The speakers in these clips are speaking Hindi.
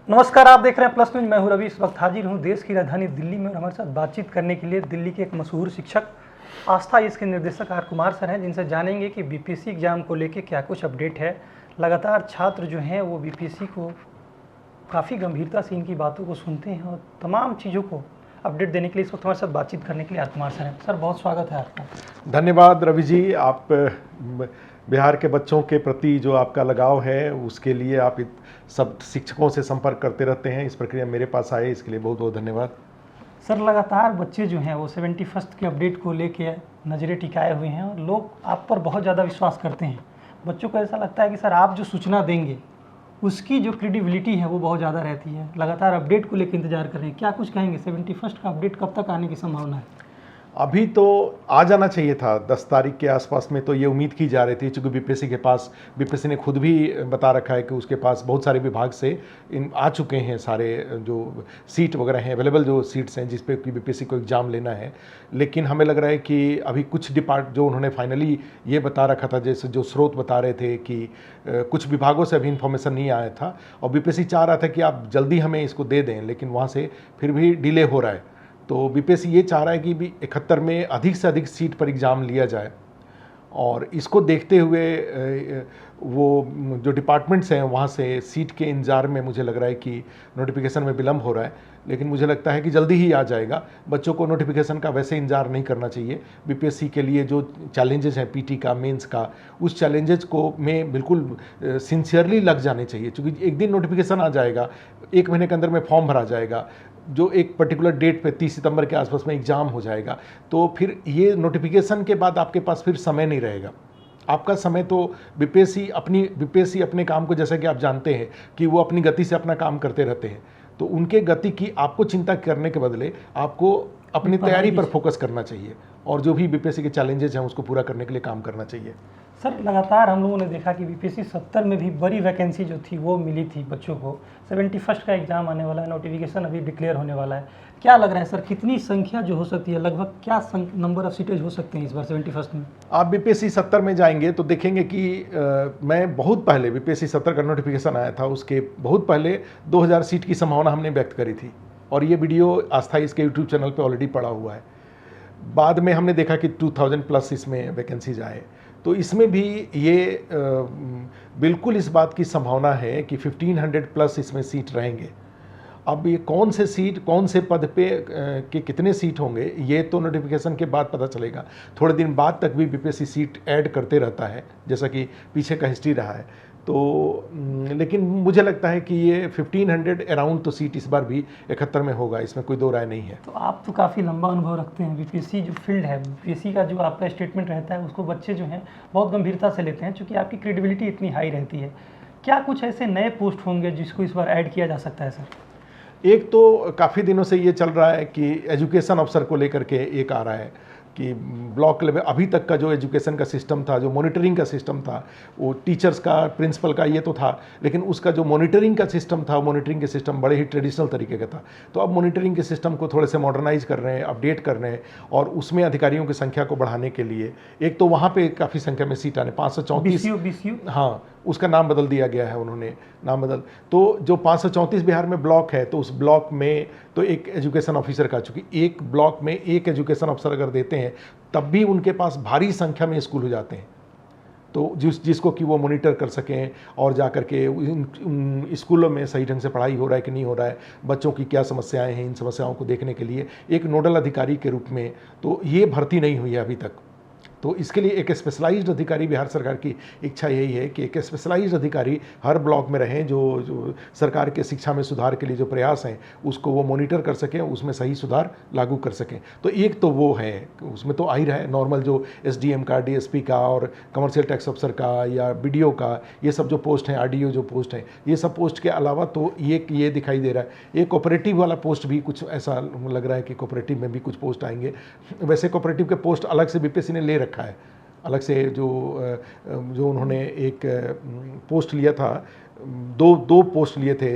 नमस्कार, आप देख रहे हैं प्लस न्यूज। मैं हूं रवि। इस वक्त हाजिर हूं देश की राजधानी दिल्ली में और हमारे साथ बातचीत करने के लिए दिल्ली के एक मशहूर शिक्षक आस्था इसके निर्देशक आर कुमार सर हैं, जिनसे जानेंगे कि बीपीएससी एग्जाम को लेकर क्या कुछ अपडेट है। लगातार छात्र जो हैं वो बीपीएससी को काफ़ी गंभीरता से इनकी बातों को सुनते हैं और तमाम चीज़ों को अपडेट देने के लिए इस वक्त हमारे साथ बातचीत करने के लिए आर कुमार सर हैं। सर, बहुत स्वागत है आपका। धन्यवाद रवि जी। आप बिहार के बच्चों के प्रति जो आपका लगाव है उसके लिए आप सब शिक्षकों से संपर्क करते रहते हैं। इस प्रक्रिया मेरे पास आए, इसके लिए बहुत बहुत धन्यवाद। सर, लगातार बच्चे जो हैं वो 71st के अपडेट को लेके नज़रें टिकाए हुए हैं और लोग आप पर बहुत ज़्यादा विश्वास करते हैं। बच्चों को ऐसा लगता है कि सर आप जो सूचना देंगे उसकी जो क्रेडिबिलिटी है वो बहुत ज़्यादा रहती है। लगातार अपडेट को लेकर इंतजार कर रहे हैं, क्या कुछ कहेंगे? 71st का अपडेट कब तक आने की संभावना है? अभी तो आ जाना चाहिए था 10 तारीख के आसपास में, तो ये उम्मीद की जा रही थी, चूँकि बीपीएससी ने खुद भी बता रखा है कि उसके पास बहुत सारे विभाग से आ चुके हैं सारे जो सीट वगैरह हैं, अवेलेबल जो सीट्स हैं जिस पे कि बीपीएससी को एग्ज़ाम लेना है। लेकिन हमें लग रहा है कि अभी कुछ जो उन्होंने फाइनली ये बता रखा था, जैसे जो स्रोत बता रहे थे कि कुछ विभागों से अभी इन्फॉर्मेशन नहीं आया था और बीपीएससी चाह रहा था कि आप जल्दी हमें इसको दे दें, लेकिन वहाँ से फिर भी डिले हो रहा है। तो बीपीएससी ये चाह रहा है कि भी 71 में अधिक से अधिक सीट पर एग्ज़ाम लिया जाए और इसको देखते हुए वो जो डिपार्टमेंट्स हैं वहाँ से सीट के इंतज़ार में मुझे लग रहा है कि नोटिफिकेशन में विलम्ब हो रहा है, लेकिन मुझे लगता है कि जल्दी ही आ जाएगा। बच्चों को नोटिफिकेशन का वैसे इंतज़ार नहीं करना चाहिए। बीपीएससी के लिए जो चैलेंजेस हैं पीटी का, मेंस का, उस चैलेंजेस को में बिल्कुल सिंसियरली लग जाने चाहिए, क्योंकि एक दिन नोटिफिकेशन आ जाएगा, 1 महीने के अंदर में फॉर्म भरा जाएगा, जो एक पर्टिकुलर डेट पे 30 सितंबर के आसपास में एग्ज़ाम हो जाएगा। तो फिर ये नोटिफिकेशन के बाद आपके पास फिर समय नहीं रहेगा। आपका समय तो बीपीएससी अपने काम को, जैसा कि आप जानते हैं कि वो अपनी गति से अपना काम करते रहते हैं, तो उनके गति की आपको चिंता करने के बदले आपको अपनी तैयारी पर फोकस करना चाहिए और जो भी बीपीएससी के चैलेंजेस हैं उसको पूरा करने के लिए काम करना चाहिए। सर, लगातार हम लोगों ने देखा कि बीपीएससी 70 में भी बड़ी वैकेंसी जो थी वो मिली थी बच्चों को। 71st का एग्ज़ाम आने वाला है, नोटिफिकेशन अभी डिक्लेयर होने वाला है। क्या लग रहा है सर, कितनी संख्या जो हो सकती है, लगभग क्या नंबर ऑफ सीटेज हो सकते हैं इस बार 71st में? आप बीपीएससी 70 में जाएंगे तो देखेंगे कि मैं बहुत पहले बीपीएससी 70 का नोटिफिकेशन आया था, उसके बहुत पहले 2000 सीट की संभावना हमने व्यक्त करी थी और ये वीडियो आस्था इसके यूट्यूब चैनल पे ऑलरेडी पड़ा हुआ है। बाद में हमने देखा कि 2000 प्लस इसमें वैकेंसीज आए, तो इसमें भी ये बिल्कुल इस बात की संभावना है कि 1500 प्लस इसमें सीट रहेंगे। अब ये कौन से पद पे के कितने सीट होंगे ये तो नोटिफिकेशन के बाद पता चलेगा। थोड़े दिन बाद तक भी बीपीएससी सीट ऐड करते रहता है, जैसा कि पीछे का हिस्ट्री रहा है। तो लेकिन मुझे लगता है कि ये 1500 अराउंड तो सीट इस बार भी 71 में होगा, इसमें कोई दो राय नहीं है। तो आप तो काफ़ी लंबा अनुभव रखते हैं। बीपीएससी जो फील्ड है, बीपीएससी का जो आपका स्टेटमेंट रहता है उसको बच्चे जो हैं बहुत गंभीरता से लेते हैं, चूँकि आपकी क्रेडिबिलिटी इतनी हाई रहती है। क्या कुछ ऐसे नए पोस्ट होंगे जिसको इस बार ऐड किया जा सकता है सर? एक तो काफ़ी दिनों से ये चल रहा है कि एजुकेशन अफसर को लेकर के एक आ रहा है कि ब्लॉक लेवल, अभी तक का जो एजुकेशन का सिस्टम था, जो मॉनिटरिंग का सिस्टम था, वो टीचर्स का, प्रिंसिपल का ये तो था, लेकिन उसका जो मॉनिटरिंग का सिस्टम था, मॉनिटरिंग के सिस्टम बड़े ही ट्रेडिशनल तरीके का था। तो अब मॉनिटरिंग के सिस्टम को थोड़े से मॉडर्नाइज कर रहे हैं, अपडेट कर रहे हैं और उसमें अधिकारियों की संख्या को बढ़ाने के लिए एक तो वहाँ पे काफ़ी संख्या में सीट आने 534, हाँ उसका नाम बदल दिया गया है, उन्होंने नाम बदल, तो जो 534 बिहार में ब्लॉक है, तो उस ब्लॉक में तो एक एजुकेशन ऑफिसर का, चूँकि एक ब्लॉक में एक एजुकेशन ऑफिसर अगर देते हैं तब भी उनके पास भारी संख्या में स्कूल हो जाते हैं, तो जिसको कि वो मॉनिटर कर सकें और जा कर के उन स्कूलों में सही ढंग से पढ़ाई हो रहा है कि नहीं हो रहा है, बच्चों की क्या समस्याएं हैं, इन समस्याओं को देखने के लिए एक नोडल अधिकारी के रूप में तो ये भर्ती नहीं हुई है अभी तक। तो इसके लिए एक स्पेशलाइज्ड अधिकारी, बिहार सरकार की इच्छा यही है कि एक स्पेशलाइज्ड अधिकारी हर ब्लॉक में रहें, जो सरकार के शिक्षा में सुधार के लिए जो प्रयास हैं उसको वो मॉनिटर कर सकें, उसमें सही सुधार लागू कर सकें। तो एक तो वो है, उसमें तो आ ही रहा है नॉर्मल जो एसडीएम का, डीएसपी का और कमर्शियल टैक्स अफसर का या बीडीओ का, ये सब जो पोस्ट हैं, आरडीओ जो पोस्ट हैं, ये सब पोस्ट के अलावा तो ये दिखाई दे रहा है। एक कोऑपरेटिव वाला पोस्ट भी कुछ ऐसा लग रहा है कि कोऑपरेटिव में भी कुछ पोस्ट आएंगे। वैसे कोऑपरेटिव के पोस्ट अलग से बीपीएससी ने ले रखा है, अलग से जो उन्होंने एक पोस्ट लिया था, दो पोस्ट लिए थे,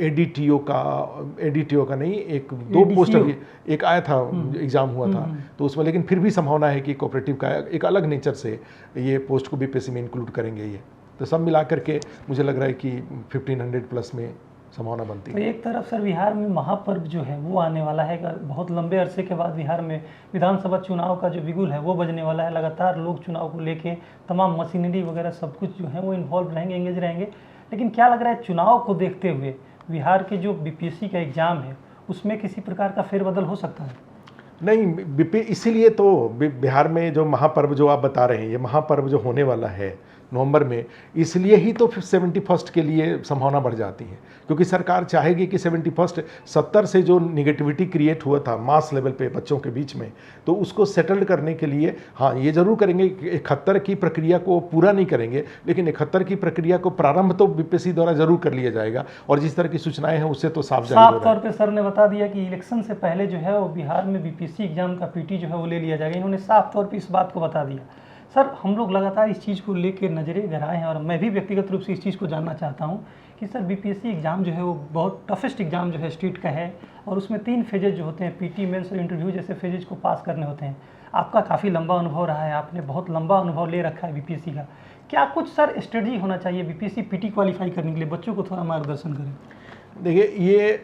एडीटीओ का नहीं, दो पोस्ट अभी एक आया था, एग्ज़ाम हुआ था तो उसमें, लेकिन फिर भी संभावना है कि कोऑपरेटिव का एक अलग नेचर से ये पोस्ट को बीपीएससी में इंक्लूड करेंगे। ये तो सब मिला करके मुझे लग रहा है कि 1500 प्लस में संभावना बनती तो है। एक तरफ सर बिहार में महापर्व जो है वो आने वाला है, बहुत लंबे अरसे के बाद बिहार में विधानसभा चुनाव का जो बिगुल है वो बजने वाला है। लगातार लोग चुनाव को लेके तमाम मशीनरी वगैरह सब कुछ जो है वो इन्वॉल्व रहेंगे, एंगेज रहेंगे। लेकिन क्या लग रहा है चुनाव को देखते हुए बिहार के जो बीपीएससी का एग्ज़ाम है उसमें किसी प्रकार का फेरबदल हो सकता है? नहीं, इसीलिए तो बिहार में जो महापर्व जो आप बता रहे हैं, ये महापर्व जो होने वाला है नवंबर में, इसलिए ही तो फिर 71st के लिए संभावना बढ़ जाती है, क्योंकि सरकार चाहेगी कि 71st 70 से जो निगेटिविटी क्रिएट हुआ था मास लेवल पे बच्चों के बीच में, तो उसको सेटल्ड करने के लिए हाँ ये जरूर करेंगे कि 71 की प्रक्रिया को पूरा नहीं करेंगे, लेकिन 71 की प्रक्रिया को प्रारंभ तो बीपीएससी द्वारा जरूर कर लिया जाएगा। और जिस तरह की सूचनाएं हैं उससे तो साफ जाहिर हो साफ रहा तौर पे सर ने बता दिया कि इलेक्शन से पहले जो है वो बिहार में बीपीएससी एग्जाम का पीटी जो है वो ले लिया जाएगा। इन्होंने साफ तौर पे इस बात को बता दिया। सर हम लोग लगातार इस चीज़ को लेकर नज़रें गड़ाए हैं और मैं भी व्यक्तिगत रूप से इस चीज़ को जानना चाहता हूँ कि सर बीपीएससी एग्ज़ाम जो है वो बहुत टफेस्ट एग्ज़ाम जो है स्टेट का है और उसमें 3 फेजेज जो होते हैं, पीटी, मेंस और इंटरव्यू जैसे फेजेज को पास करने होते हैं। आपका काफ़ी लंबा अनुभव रहा है, आपने बहुत लंबा अनुभव ले रखा है बीपीएससी का। क्या कुछ सर स्ट्रेटजी होना चाहिए बीपीएससी पीटी क्वालिफाई करने के लिए? बच्चों को थोड़ा मार्गदर्शन करें। देखिए ये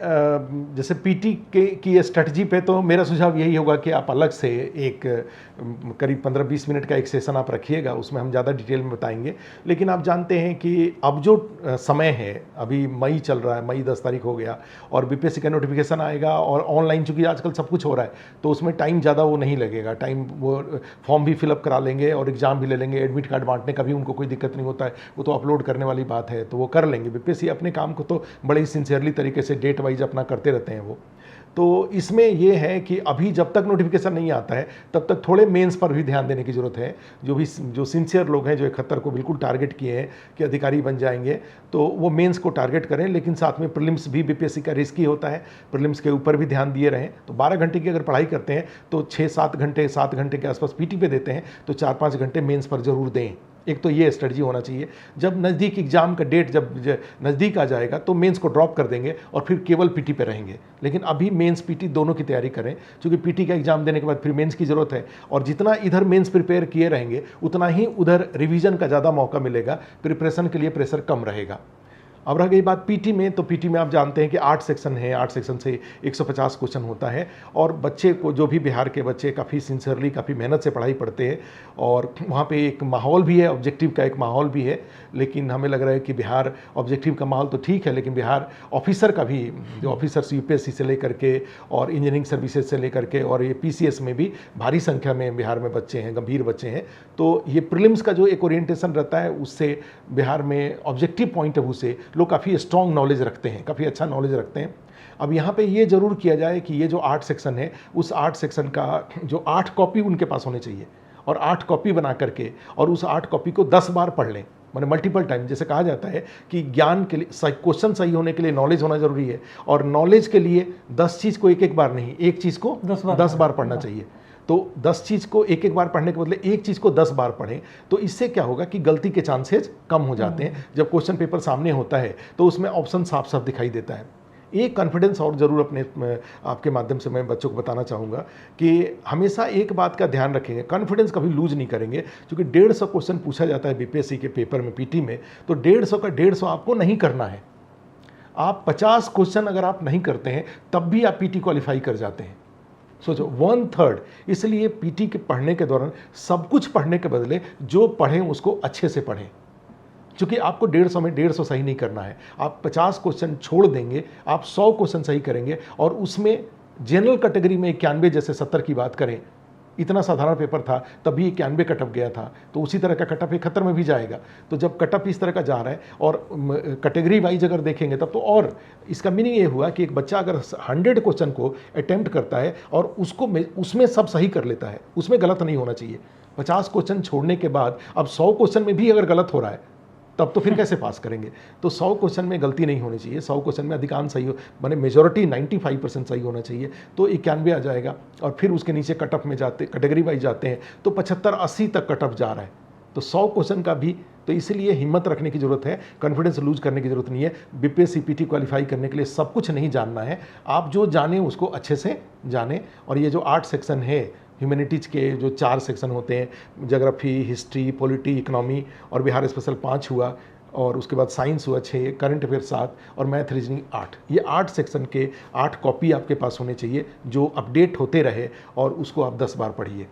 जैसे पीटी की स्ट्रेटजी पे तो मेरा सुझाव यही होगा कि आप अलग से एक करीब 15-20 मिनट का एक सेशन आप रखिएगा, उसमें हम ज़्यादा डिटेल में बताएंगे। लेकिन आप जानते हैं कि अब जो समय है, अभी मई चल रहा है, मई 10 तारीख हो गया और बीपीएससी का नोटिफिकेशन आएगा और ऑनलाइन चूँकि आजकल सब कुछ हो रहा है तो उसमें टाइम ज़्यादा वो नहीं लगेगा। टाइम वो फॉर्म भी फिलअप करा लेंगे और एग्ज़ाम भी ले लेंगे, एडमिट कार्ड बांटने का भी उनको कोई दिक्कत नहीं होता है, वो तो अपलोड करने वाली बात है, तो वो कर लेंगे। बीपीएससी अपने काम को तो बड़े ही सिंसियरली तरीके से डेट वाइज अपना करते रहते हैं वो। तो इसमें ये है कि अभी जब तक नोटिफिकेशन नहीं आता है तब तक थोड़े मेंस पर भी ध्यान देने की ज़रूरत है। जो सिंसियर लोग हैं, जो 71 को बिल्कुल टारगेट किए हैं कि अधिकारी बन जाएंगे, तो वो मेंस को टारगेट करें। लेकिन साथ में प्रीलिम्स भी बीपीएससी का रिस्की होता है, प्रीलिम्स के ऊपर भी ध्यान दिए रहें। तो 12 घंटे की अगर पढ़ाई करते हैं तो 6-7 घंटे, 7 घंटे के आसपास पीटी पे देते हैं, तो 4-5 घंटे मेंस पर जरूर दें। एक तो ये स्ट्रेटजी होना चाहिए। जब नज़दीक एग्जाम का डेट जब नज़दीक आ जाएगा तो मेंस को ड्रॉप कर देंगे और फिर केवल पीटी पे रहेंगे। लेकिन अभी मेंस पीटी दोनों की तैयारी करें, क्योंकि पीटी का एग्जाम देने के बाद फिर मेंस की ज़रूरत है और जितना इधर मेंस प्रिपेयर किए रहेंगे उतना ही उधर रिवीजन का ज़्यादा मौका मिलेगा, प्रिपरेशन के लिए प्रेशर कम रहेगा। अब रह गई बात पीटी में, तो पीटी में आप जानते हैं कि 8 सेक्शन है, 8 सेक्शन से 150 क्वेश्चन होता है और बच्चे को, जो भी बिहार के बच्चे काफ़ी सिंसियरली, काफ़ी मेहनत से पढ़ाई पढ़ते हैं और वहाँ पे एक माहौल भी है, ऑब्जेक्टिव का एक माहौल भी है। लेकिन हमें लग रहा है कि बिहार ऑब्जेक्टिव का माहौल तो ठीक है, लेकिन बिहार ऑफिसर का भी, जो ऑफिसर्स यूपीएससी से लेकर के और इंजीनियरिंग सर्विसेज से लेकर के और ये पीसीएस में भी भारी संख्या में बिहार में बच्चे हैं, गंभीर बच्चे हैं। तो ये प्रीलिम्स का जो एक ओरिएंटेशन रहता है उससे बिहार में ऑब्जेक्टिव पॉइंट ऑफ व्यू से लोग काफ़ी स्ट्रॉन्ग नॉलेज रखते हैं, काफ़ी अच्छा नॉलेज रखते हैं। अब यहाँ पे ये जरूर किया जाए कि ये जो 8 सेक्शन है, उस 8 सेक्शन का जो 8 कॉपी उनके पास होने चाहिए और 8 कॉपी बना करके और उस 8 कॉपी को 10 बार पढ़ लें, मैंने मल्टीपल टाइम। जैसे कहा जाता है कि ज्ञान के लिए, क्वेश्चन सही होने के लिए नॉलेज होना जरूरी है और नॉलेज के लिए 10 चीज़ को एक बार नहीं, एक चीज़ को 10 बार पढ़ना चाहिए। तो 10 चीज़ को एक बार पढ़ने के बदले एक चीज़ को 10 बार पढ़ें, तो इससे क्या होगा कि गलती के चांसेस कम हो जाते हैं। जब क्वेश्चन पेपर सामने होता है तो उसमें ऑप्शन साफ साफ दिखाई देता है। एक कॉन्फिडेंस और ज़रूर अपने आपके माध्यम से मैं बच्चों को बताना चाहूँगा कि हमेशा एक बात का ध्यान रखेंगे, कॉन्फिडेंस कभी लूज नहीं करेंगे, क्योंकि 150 क्वेश्चन पूछा जाता है बीपीएससी के पेपर में, पीटी में, तो 150 का 150 आपको नहीं करना है। आप 50 क्वेश्चन अगर आप नहीं करते हैं तब भी आप पीटी क्वालिफाई कर जाते हैं। सोचो 1/3। इसलिए पीटी के पढ़ने के दौरान सब कुछ पढ़ने के बदले जो पढ़ें उसको अच्छे से पढ़ें, क्योंकि आपको 150 में 150 सही नहीं करना है। आप 50 क्वेश्चन छोड़ देंगे, आप 100 क्वेश्चन सही करेंगे और उसमें जनरल कैटेगरी में 91 जैसे 70 की बात करें, इतना साधारण पेपर था तभी 91 कटअप गया था, तो उसी तरह का कटअप 71 में भी जाएगा। तो जब कटअप इस तरह का जा रहा है और कैटेगरी वाइज अगर देखेंगे तब तो और इसका मीनिंग ये हुआ कि एक बच्चा अगर 100 क्वेश्चन को अटेम्प्ट करता है और उसको उसमें सब सही कर लेता है, उसमें गलत नहीं होना चाहिए। 50 क्वेश्चन छोड़ने के बाद अब 100 क्वेश्चन में भी अगर गलत हो रहा है तब तो फिर कैसे पास करेंगे। तो 100 क्वेश्चन में गलती नहीं होनी चाहिए, 100 क्वेश्चन में अधिकांश सही हो, माने मेजॉरिटी 95% सही होना चाहिए, तो 91 आ जाएगा। और फिर उसके नीचे कटअप में जाते, कैटेगरी वाइज जाते हैं तो 75-80 तक कटअप जा रहा है। तो 100 क्वेश्चन का भी, तो इसलिए हिम्मत रखने की जरूरत है, कॉन्फिडेंस लूज करने की जरूरत नहीं है। बीपीएससी पीटी क्वालिफाई करने के लिए सब कुछ नहीं जानना है, आप जो जाने उसको अच्छे से जाने। और ये जो 8 सेक्शन है, ह्यूमैनिटीज़ के जो 4 सेक्शन होते हैं, ज्योग्राफी, हिस्ट्री, पॉलिटी, इकोनॉमी और बिहार स्पेशल 5 हुआ, और उसके बाद साइंस हुआ 6, करंट अफेयर 7 और मैथ रीजनिंग 8। ये 8 सेक्शन के 8 कॉपी आपके पास होने चाहिए जो अपडेट होते रहे और उसको आप 10 बार पढ़िए।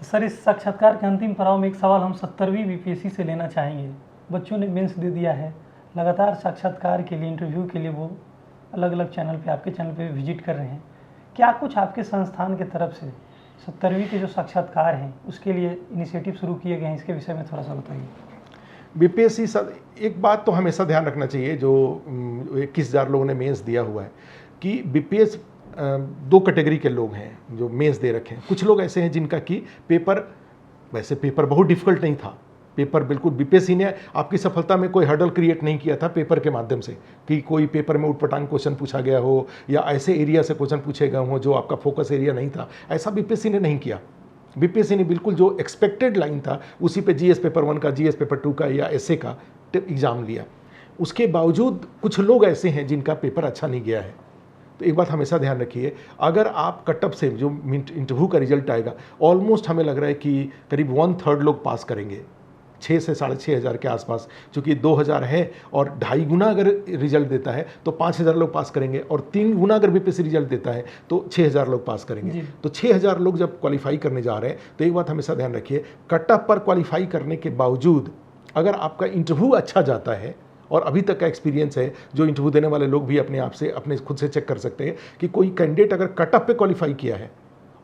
सर, इस साक्षात्कार के अंतिम पड़ाव में एक सवाल हम 70वीं बीपीएससी से लेना चाहेंगे। बच्चों ने मेंस दे दिया है, लगातार साक्षात्कार के लिए, इंटरव्यू के लिए वो अलग अलग चैनल पे, आपके चैनल पे विजिट कर रहे हैं। क्या कुछ आपके संस्थान की तरफ से 70वीं के जो साक्षात्कार हैं उसके लिए इनिशिएटिव शुरू किए गए हैं? इसके विषय में थोड़ा सा बताइए। बीपीएससी एक बात तो हमेशा ध्यान रखना चाहिए, जो 21,000 लोगों ने मेंस दिया हुआ है, कि बीपीएस 2 कैटेगरी के लोग हैं जो मेंस दे रखे हैं। कुछ लोग ऐसे हैं जिनका कि पेपर, वैसे पेपर बहुत डिफिकल्ट नहीं था, पेपर बिल्कुल, बीपीएससी ने आपकी सफलता में कोई हर्डल क्रिएट नहीं किया था पेपर के माध्यम से, कि कोई पेपर में उटपटांग क्वेश्चन पूछा गया हो या ऐसे एरिया से क्वेश्चन पूछे गए हो जो आपका फोकस एरिया नहीं था। ऐसा बीपीएससी ने नहीं किया। बीपीएससी ने बिल्कुल जो एक्सपेक्टेड लाइन था उसी पे जीएस पेपर 1 का, जीएस पेपर 2 का या एसए का एग्जाम लिया। उसके बावजूद कुछ लोग ऐसे हैं जिनका पेपर अच्छा नहीं गया है। तो एक बात हमेशा ध्यान रखिए, अगर आप कटअप से जो इंटरव्यू का रिजल्ट आएगा, ऑलमोस्ट हमें लग रहा है कि करीब 1/3 लोग पास करेंगे, 6 से 6,500 के आसपास, क्योंकि 2,000 है और 2.5 गुना अगर रिजल्ट देता है तो 5,000 लोग पास करेंगे, और 3 गुना अगर बीपीएससी रिजल्ट देता है तो 6,000 लोग पास करेंगे। तो 6,000 लोग जब क्वालिफाई करने जा रहे हैं, तो एक बात हमेशा ध्यान रखिए, कटअप पर क्वालिफाई करने के बावजूद अगर आपका इंटरव्यू अच्छा जाता है, और अभी तक का एक्सपीरियंस है, जो इंटरव्यू देने वाले लोग भी अपने आप से, अपने खुद से चेक कर सकते हैं कि कोई कैंडिडेट अगर कटअप पे क्वालिफाई किया है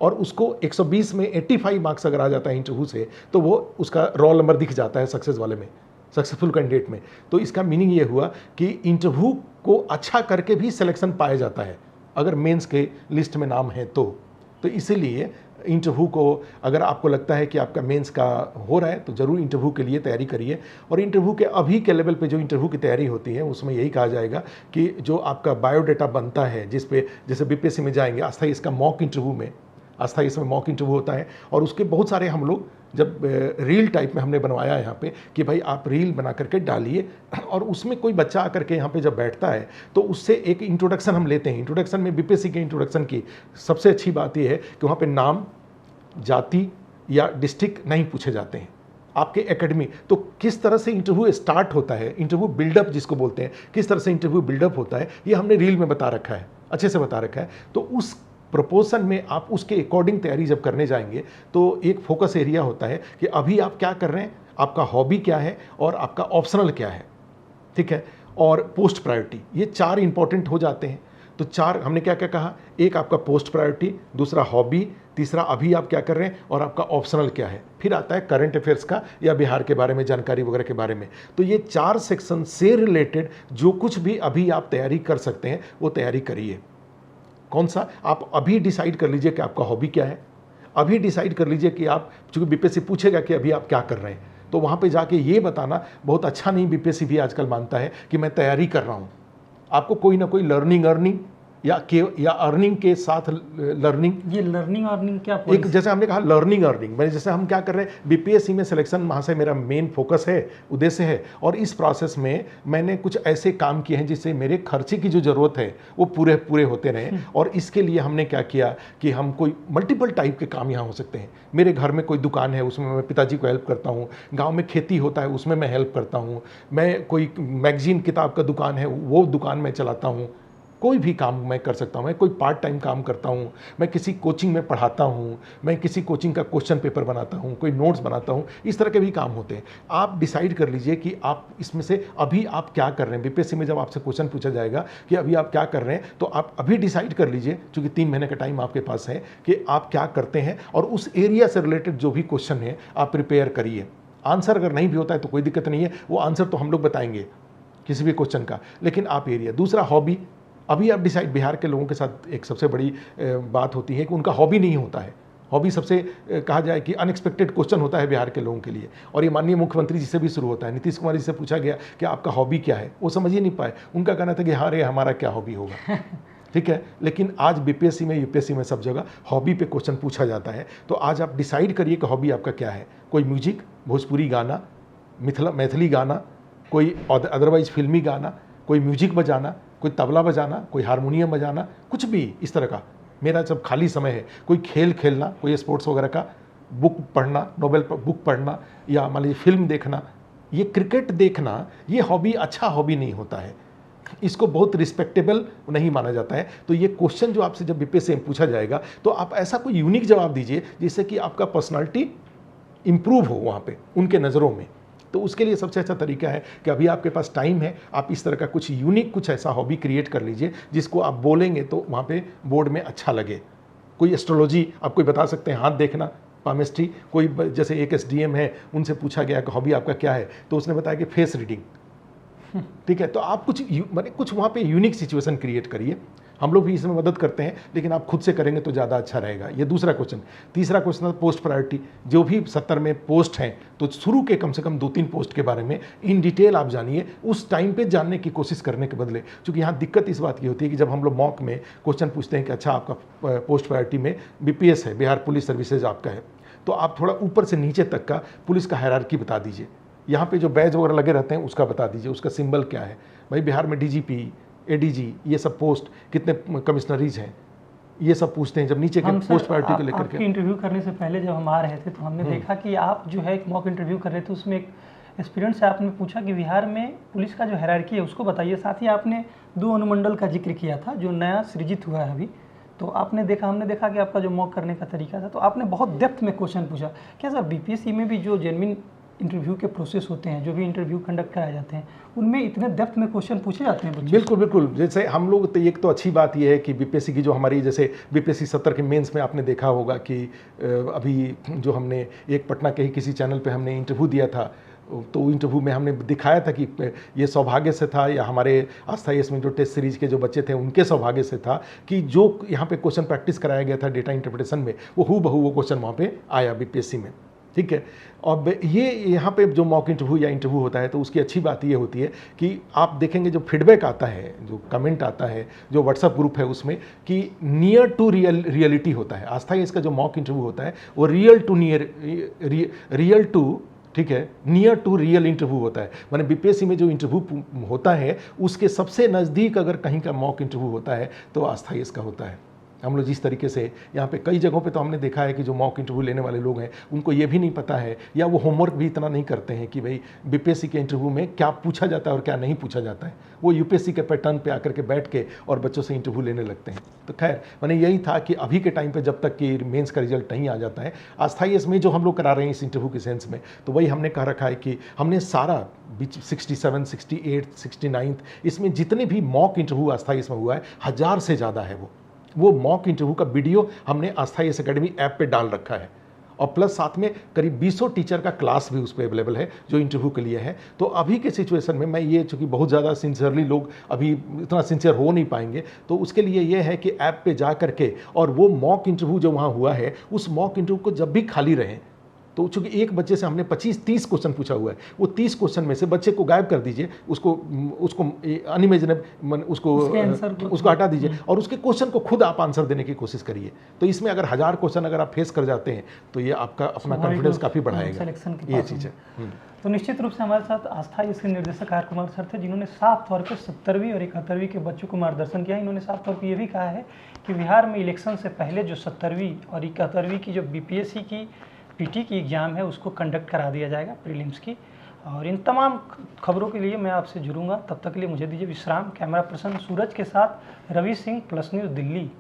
और उसको 120 में 85 मार्क्स अगर आ जाता है इंटरव्यू से, तो वो उसका रोल नंबर दिख जाता है सक्सेस वाले में, सक्सेसफुल कैंडिडेट में। तो इसका मीनिंग ये हुआ कि इंटरव्यू को अच्छा करके भी सिलेक्शन पाया जाता है अगर मेंस के लिस्ट में नाम है तो इसीलिए इंटरव्यू को, अगर आपको लगता है कि आपका मेंस का हो रहा है तो ज़रूर इंटरव्यू के लिए तैयारी करिए। और इंटरव्यू के अभी के लेवल पे जो इंटरव्यू की तैयारी होती है उसमें यही कहा जाएगा कि जो आपका बायोडाटा बनता है, जिस पे जैसे बीपीएससी में जाएंगे, अस्थायी इसका मॉक इंटरव्यू में, अस्थायी इसमें मॉक इंटरव्यू होता है, और उसके बहुत सारे हम लोग जब रील टाइप में हमने बनवाया यहाँ पे कि भाई आप रील बना करके डालिए, और उसमें कोई बच्चा आकर के यहाँ पे जब बैठता है तो उससे एक इंट्रोडक्शन हम लेते हैं। इंट्रोडक्शन में बीपीएससी के इंट्रोडक्शन की सबसे अच्छी बात यह है कि वहाँ पे नाम, जाति या डिस्ट्रिक्ट नहीं पूछे जाते हैं, आपके एकेडमी, तो किस तरह से इंटरव्यू स्टार्ट होता है, इंटरव्यू बिल्डअप जिसको बोलते हैं, किस तरह से इंटरव्यू बिल्डअप होता है, ये हमने रील में बता रखा है, अच्छे से बता रखा है। तो उस प्रोपोर्शन में आप उसके अकॉर्डिंग तैयारी जब करने जाएंगे तो एक फोकस एरिया होता है कि अभी आप क्या कर रहे हैं, आपका हॉबी क्या है और आपका ऑप्शनल क्या है, ठीक है, और पोस्ट प्रायोरिटी, ये 4 इंपॉर्टेंट हो जाते हैं। तो 4 हमने क्या क्या कहा, एक आपका पोस्ट प्रायोरिटी, दूसरा हॉबी, तीसरा अभी आप क्या कर रहे हैं, और आपका ऑप्शनल क्या है, फिर आता है करंट अफेयर्स का या बिहार के बारे में जानकारी वगैरह के बारे में। तो ये 4 सेक्शन से रिलेटेड जो कुछ भी अभी आप तैयारी कर सकते हैं वो तैयारी करिए। कौन सा, आप अभी डिसाइड कर लीजिए कि आपका हॉबी क्या है, अभी डिसाइड कर लीजिए कि आप, चूंकि बीपीएससी पूछेगा कि अभी आप क्या कर रहे हैं, तो वहाँ पे जाके ये बताना बहुत अच्छा नहीं बीपीएससी भी आजकल मानता है कि मैं तैयारी कर रहा हूँ। आपको कोई ना कोई लर्निंग या अर्निंग के साथ लर्निंग, ये लर्निंग अर्निंग क्या, एक जैसे हमने कहा लर्निंग अर्निंग, मैंने जैसे हम क्या कर रहे हैं, बीपीएससी में सिलेक्शन महाशय मेरा मेन फोकस है, उद्देश्य है, और इस प्रोसेस में मैंने कुछ ऐसे काम किए हैं जिससे मेरे खर्चे की जो ज़रूरत है वो पूरे होते रहें। और इसके लिए हमने क्या किया कि हम कोई मल्टीपल टाइप के काम यहाँ हो सकते हैं। मेरे घर में कोई दुकान है, उसमें मैं पिताजी को हेल्प करता हूँ, गाँव में खेती होता है उसमें मैं हेल्प करता हूँ, मैं कोई मैगजीन किताब का दुकान है वो दुकान में चलाता हूँ, कोई भी काम मैं कर सकता हूँ, मैं कोई पार्ट टाइम काम करता हूँ, मैं किसी कोचिंग में पढ़ाता हूँ, मैं किसी कोचिंग का क्वेश्चन पेपर बनाता हूँ, कोई नोट्स बनाता हूँ, इस तरह के भी काम होते हैं। आप डिसाइड कर लीजिए कि आप इसमें से अभी आप क्या कर रहे हैं। बीपीएससी में जब आपसे क्वेश्चन पूछा जाएगा कि अभी आप क्या कर रहे हैं, तो आप अभी डिसाइड कर लीजिए, चूँकि 3 महीने का टाइम आपके पास है, कि आप क्या करते हैं, और उस एरिया से रिलेटेड जो भी क्वेश्चन है आप प्रिपेयर करिए। आंसर अगर नहीं भी होता है तो कोई दिक्कत नहीं है, वो आंसर तो हम लोग बताएंगे किसी भी क्वेश्चन का, लेकिन आप एरिया। दूसरा हॉबी, अभी आप डिसाइड, बिहार के लोगों के साथ एक सबसे बड़ी बात होती है कि उनका हॉबी नहीं होता है। हॉबी सबसे कहा जाए कि अनएक्सपेक्टेड क्वेश्चन होता है बिहार के लोगों के लिए, और ये माननीय मुख्यमंत्री जी से भी शुरू होता है। नीतीश कुमार जी से पूछा गया कि आपका हॉबी क्या है, वो समझ ही नहीं पाए, उनका कहना था कि हाँ रे हमारा क्या हॉबी होगा ठीक है। लेकिन आज बीपीएससी में, यूपीएससी में सब जगह हॉबी पे क्वेश्चन पूछा जाता है। तो आज आप डिसाइड करिए कि हॉबी आपका क्या है। कोई म्यूजिक, भोजपुरी गाना, मैथिली गाना, कोई अदरवाइज फिल्मी गाना, कोई म्यूजिक बजाना, कोई तबला बजाना, कोई हारमोनियम बजाना, कुछ भी इस तरह का। मेरा जब खाली समय है, कोई खेल खेलना, कोई स्पोर्ट्स वगैरह का, बुक पढ़ना, नोवेल बुक पढ़ना, या मान लीजिए फिल्म देखना, ये क्रिकेट देखना ये हॉबी अच्छा हॉबी नहीं होता है, इसको बहुत रिस्पेक्टेबल नहीं माना जाता है। तो ये क्वेश्चन जो आपसे जब बीपीएससी में पूछा जाएगा तो आप ऐसा कोई यूनिक जवाब दीजिए जिससे कि आपका पर्सनालिटी इंप्रूव हो वहाँ पे उनके नज़रों में। तो उसके लिए सबसे अच्छा तरीका है कि अभी आपके पास टाइम है, आप इस तरह का कुछ यूनिक कुछ ऐसा हॉबी क्रिएट कर लीजिए जिसको आप बोलेंगे तो वहाँ पे बोर्ड में अच्छा लगे। कोई एस्ट्रोलॉजी आप कोई बता सकते हैं, हाथ देखना, पामिस्ट्री, कोई जैसे एक एसडीएम है उनसे पूछा गया कि हॉबी आपका क्या है तो उसने बताया कि फेस रीडिंग। ठीक है, तो आप कुछ माने कुछ वहाँ पे यूनिक सिचुएशन क्रिएट करिए। हम लोग भी इसमें मदद करते हैं लेकिन आप खुद से करेंगे तो ज़्यादा अच्छा रहेगा। ये दूसरा क्वेश्चन। तीसरा क्वेश्चन था पोस्ट प्रायोरिटी। जो भी 70 में पोस्ट हैं तो शुरू के कम से कम 2-3 पोस्ट के बारे में इन डिटेल आप जानिए, उस टाइम पे जानने की कोशिश करने के बदले। क्योंकि यहाँ दिक्कत इस बात की होती है कि जब हम लोग मॉक में क्वेश्चन पूछते हैं कि अच्छा आपका पोस्ट प्रायोरिटी में बीपीएस है, बिहार पुलिस सर्विसेज आपका है, तो आप थोड़ा ऊपर से नीचे तक का पुलिस का हायरार्की बता दीजिए। यहाँ पे जो बैज वगैरह लगे रहते हैं उसका बता दीजिए, उसका सिंबल क्या है। भाई बिहार में डीजीपी, एडीजी, ये सब पोस्ट, कितने कमिश्नरीज हैं, ये सब पूछते हैं जब नीचे के पोस्ट प्रायोरिटी को लेकर के। इंटरव्यू करने से पहले जब हम आ रहे थे तो हमने देखा कि आप जो है एक मॉक इंटरव्यू कर रहे थे, उसमें एक एस्पिरेंट से आपने पूछा कि बिहार में पुलिस का जो हायरार्की है उसको बताइए। साथ ही आपने 2 अनुमंडल का जिक्र किया था जो नया सृजित हुआ है अभी। तो आपने देखा, हमने देखा कि आपका जो मॉक करने का तरीका था, तो आपने बहुत डेप्थ में क्वेश्चन पूछा। क्या सर बीपीएससी में भी जो जेन्युइन इंटरव्यू के प्रोसेस होते हैं, जो भी इंटरव्यू कंडक्ट कराए जाते हैं, उनमें इतने डेप्थ में क्वेश्चन पूछे जाते हैं बच्चों? बिल्कुल बिल्कुल। जैसे हम लोग तो एक तो अच्छी बात यह है कि बीपीएससी की जो हमारी जैसे बीपीएससी 70 के मेंस में आपने देखा होगा कि अभी जो हमने एक पटना के ही किसी चैनल पे हमने इंटरव्यू दिया था, तो इंटरव्यू में हमने दिखाया था कि ये सौभाग्य से था या हमारे आस्था इसमें जो टेस्ट सीरीज के जो बच्चे थे उनके सौभाग्य से था कि जो यहाँ पे क्वेश्चन प्रैक्टिस कराया गया था डेटा इंटरप्रिटेशन में, वो हूबहू वो क्वेश्चन वहाँ पे आया बीपीएससी में। ठीक है, अब ये यहाँ पे जो मॉक इंटरव्यू या इंटरव्यू होता है तो उसकी अच्छी बात ये होती है कि आप देखेंगे जो फीडबैक आता है, जो कमेंट आता है, जो व्हाट्सअप ग्रुप है उसमें, कि नियर टू रियलिटी होता है। आस्था इसका जो मॉक इंटरव्यू होता है वो रियल टू ठीक है, नियर टू रियल इंटरव्यू होता है। माने बीपीएससी में जो इंटरव्यू होता है उसके सबसे नज़दीक अगर कहीं का मॉक इंटरव्यू होता है तो आस्था इसका होता है। हम लोग जिस तरीके से यहाँ पे कई जगहों पे तो हमने देखा है कि जो मॉक इंटरव्यू लेने वाले लोग हैं उनको ये भी नहीं पता है या वो होमवर्क भी इतना नहीं करते हैं कि भाई बीपीएससी के इंटरव्यू में क्या पूछा जाता है और क्या नहीं पूछा जाता है। वो यूपीएससी के पैटर्न पे आकर के बैठ के और बच्चों से इंटरव्यू लेने लगते हैं। तो खैर मैंने यही था कि अभी के टाइम पर जब तक कि मेन्स का रिजल्ट नहीं आ जाता है, अस्थाई में जो हम लोग करा रहे हैं इस इंटरव्यू के सेंस में, तो वही हमने कह रखा है कि हमने सारा 67, 68, 69 इसमें जितने भी मॉक इंटरव्यू अस्थाई में हुआ है 1000 से ज़्यादा है। वो मॉक इंटरव्यू का वीडियो हमने आस्था एस अकेडमी ऐप पे डाल रखा है और प्लस साथ में करीब 200 टीचर का क्लास भी उस पर अवेलेबल है जो इंटरव्यू के लिए है। तो अभी के सिचुएशन में मैं ये, चूँकि बहुत ज़्यादा सिंसियरली लोग अभी इतना सिंसियर हो नहीं पाएंगे, तो उसके लिए ये है कि ऐप पे जा करके और वो मॉक इंटरव्यू जो वहाँ हुआ है उस मॉक इंटरव्यू को जब भी खाली रहे, तो चूंकि एक बच्चे से हमने 25-30 क्वेश्चन पूछा हुआ है, वो 30 क्वेश्चन में से बच्चे को गायब कर दीजिए, उसको अनइमेजिनेबल उसको हटा दीजिए और उसके क्वेश्चन को खुद आप आंसर देने की कोशिश करिए। तो इसमें अगर 1000 क्वेश्चन अगर आप फेस कर जाते हैं तो ये आपका अपना कॉन्फिडेंस काफ़ी बढ़ाएगा, ये चीज़ है। तो निश्चित रूप से हमारे साथ आस्था इसके निदेशक आर कुमार सर थे, जिन्होंने साफ तौर पर 70वीं और 71वीं के बच्चों को मार्गदर्शन किया। इन्होंने साफ तौर पर ये भी कहा है कि बिहार में इलेक्शन से पहले जो 70वीं और 71वीं की जो बीपीएससी की पीटी की एग्ज़ाम है उसको कंडक्ट करा दिया जाएगा, प्रीलिम्स की। और इन तमाम खबरों के लिए मैं आपसे जुड़ूंगा, तब तक के लिए मुझे दीजिए विश्राम। कैमरा पर्सन सूरज के साथ रवि सिंह, प्लस न्यूज़ दिल्ली।